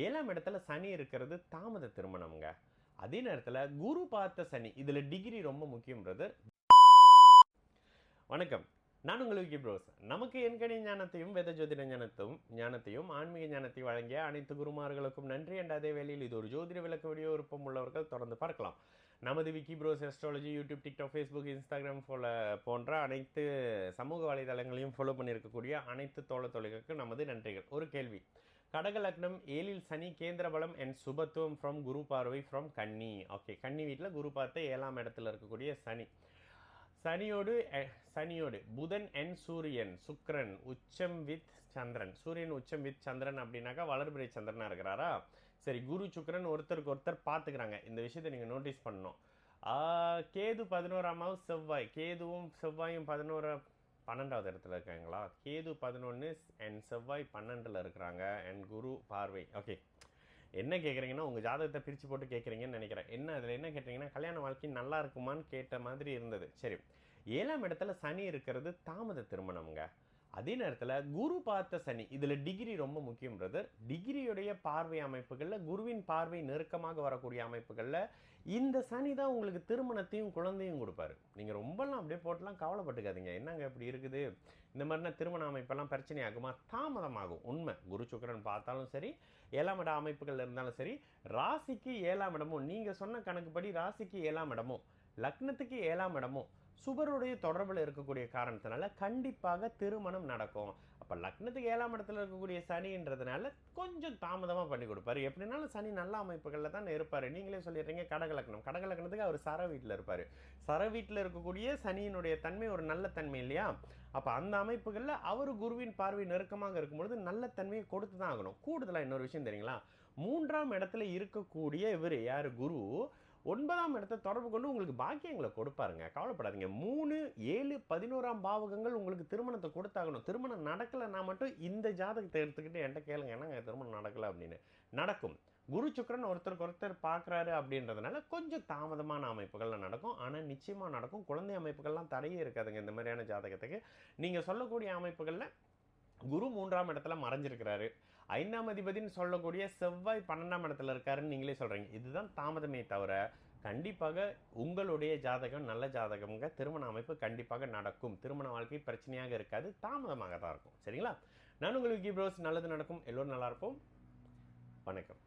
7ஆம் இடத்துல சனி இருக்கிறது தாமத திருமணம்ங்க. அதே நேரத்துல குரு பார்த்த சனி. இதுல டிகிரி ரொம்ப முக்கியம் பிரதர். வணக்கம். நான் உங்கள் விக்கி ப்ரோஸ். நமக்கு எண்கணி ஞானத்தையும் வேத ஜோதிட ஞானத்தையும் ஆன்மீக ஞானத்தையும் வழங்கிய அனைத்து குருமார்களுக்கும் நன்றி. என்ற அதே வேளையில் இது ஒரு ஜோதிட விளக்க வீடியோ விருப்பம் உள்ளவர்கள் தொடர்ந்து பார்க்கலாம். நமது Vicky Bros astrology YouTube, TikTok, Facebook, Instagram போன்ற அனைத்து சமூக வலைதளங்களையும் ஃபாலோ பண்ணியிருக்கக்கூடிய அனைத்து தோழர்களுக்கு நமது நன்றிகள். ஒரு கேள்வி. கடக லக்னம், 7இல் சனி, கேந்திர பலம் அண்ட் சுபத்துவம் ஃப்ரம் குரு பார்வை ஃப்ரம் கன்னி. ஓகே, கன்னி வீட்டில் குரு பார்த்து 7ஆம் இடத்துல இருக்கக்கூடிய சனி. சனியோடு புதன் அண்ட் சூரியன், சுக்கிரன் உச்சம் வித் சந்திரன். சூரியன் உச்சம் வித் சந்திரன் அப்படின்னாக்கா வளர்பிறை சந்திரனா இருக்கிறாரா? சரி, குரு சுக்கிரன் ஒருத்தருக்கு ஒருத்தர் பார்த்துக்கிறாங்க. இந்த விஷயத்தை நீங்கள் நோட்டீஸ் பண்ணணும். கேது 11ஆம் house, செவ்வாய். கேதுவும் செவ்வாயும் 12வது இடத்துல இருக்காங்களா? கேது 11 அண்ட் செவ்வாய் 12ல் இருக்கிறாங்க அண்ட் குரு பார்வை. ஓகே, என்ன கேட்குறீங்கன்னா உங்கள் ஜாதகத்தை பிரித்து போட்டு கேட்குறீங்கன்னு நினைக்கிறேன். அதில் என்ன கேட்டீங்கன்னா கல்யாண வாழ்க்கை நல்லா இருக்குமான்னு கேட்ட மாதிரி இருந்தது. சரி, 7ஆம் இடத்துல சனி இருக்கிறது தாமத திருமணம்ங்க. அதே நேரத்தில் குரு பார்த்த சனி. இதில் டிகிரி ரொம்ப முக்கியம் பிரதர். டிகிரியுடைய பார்வை அமைப்புகளில், குருவின் பார்வை நெருக்கமாக வரக்கூடிய அமைப்புகளில் இந்த சனி தான் உங்களுக்கு திருமணத்தையும் குழந்தையும் கொடுப்பாரு. நீங்கள் ரொம்பலாம் அப்படியே போட்டுலாம் கவலைப்பட்டுக்காதீங்க. என்னங்க இப்படி இருக்குது, இந்த மாதிரினா திருமண அமைப்பெல்லாம் பிரச்சனை ஆகுமா? தாமதமாகும். உண்மை. குரு சுக்கிரன் பார்த்தாலும் சரி, 7ஆம் இட அமைப்புகள் இருந்தாலும் சரி, ராசிக்கு 7ஆம் இடமும், நீங்கள் சொன்ன கணக்குப்படி ராசிக்கு 7ஆம் இடமும் லக்னத்துக்கு 7ஆம் இடமும் சுபருடைய தொடர்பில் இருக்கக்கூடிய காரணத்தினால கண்டிப்பாக திருமணம் நடக்கும். அப்போ லக்னத்துக்கு 7ஆம் இடத்துல இருக்கக்கூடிய சனின்றதுனால கொஞ்சம் தாமதமாக பண்ணி கொடுப்பாரு. எப்படினாலும் சனி நல்ல அமைப்புகளில் தான் இருப்பார். நீங்களே சொல்லிடுறீங்க கடக லக்னம். கடக லக்னத்துக்கு அவர் சர வீட்டில் இருப்பார். சர வீட்டில் இருக்கக்கூடிய சனியினுடைய தன்மை ஒரு நல்ல தன்மை இல்லையா? அப்போ அந்த அமைப்புகளில் அவர் குருவின் பார்வை நெருக்கமாக இருக்கும்பொழுது நல்ல தன்மையை கொடுத்து தான் ஆகணும். கூடுதலாக இன்னொரு விஷயம் தெரியுங்களா? 3ஆம் இடத்துல இருக்கக்கூடிய இவர் யார்? குரு 9ஆம் இடத்தை தொடர்பு கொண்டு உங்களுக்கு பாக்கியங்களை கொடுப்பாருங்க. கவலைப்படாதீங்க. 3, 7, 11ஆம் பாவகங்கள் உங்களுக்கு திருமணத்தை கொடுத்தாகணும். திருமணம் நடக்கலைன்னா மட்டும் இந்த ஜாதகத்தை எடுத்துக்கிட்டு என்கிட்ட கேளுங்க, என்னங்க திருமணம் நடக்கலை அப்படின்னு. நடக்கும். குரு சுக்கிரன் ஒருத்தருக்கு ஒருத்தர் பார்க்குறாரு அப்படின்றதுனால கொஞ்சம் தாமதமான அமைப்புகள்லாம் நடக்கும். ஆனால் நிச்சயமாக நடக்கும். குழந்தை அமைப்புகள்லாம் தடையே இருக்காதுங்க இந்த மாதிரியான ஜாதகத்துக்கு. நீங்கள் சொல்லக்கூடிய அமைப்புகளில் குரு 3ஆம் இடத்துல மறைஞ்சிருக்கிறாரு. 5ஆம் அதிபதினு சொல்லக்கூடிய செவ்வாய் 12ஆம் இடத்துல இருக்காருன்னு நீங்களே சொல்கிறீங்க. இதுதான் தாமதமே தவிர கண்டிப்பாக உங்களுடைய ஜாதகம் நல்ல ஜாதகம்ங்க. திருமண அமைப்பு கண்டிப்பாக நடக்கும். திருமண வாழ்க்கை பிரச்சனையாக இருக்காது, தாமதமாக தான் இருக்கும். சரிங்களா? நான் உங்களுக்கு விக்கி ப்ரோஸ். நல்லது நடக்கும். எல்லோரும் நல்லா இருப்போம். வணக்கம்.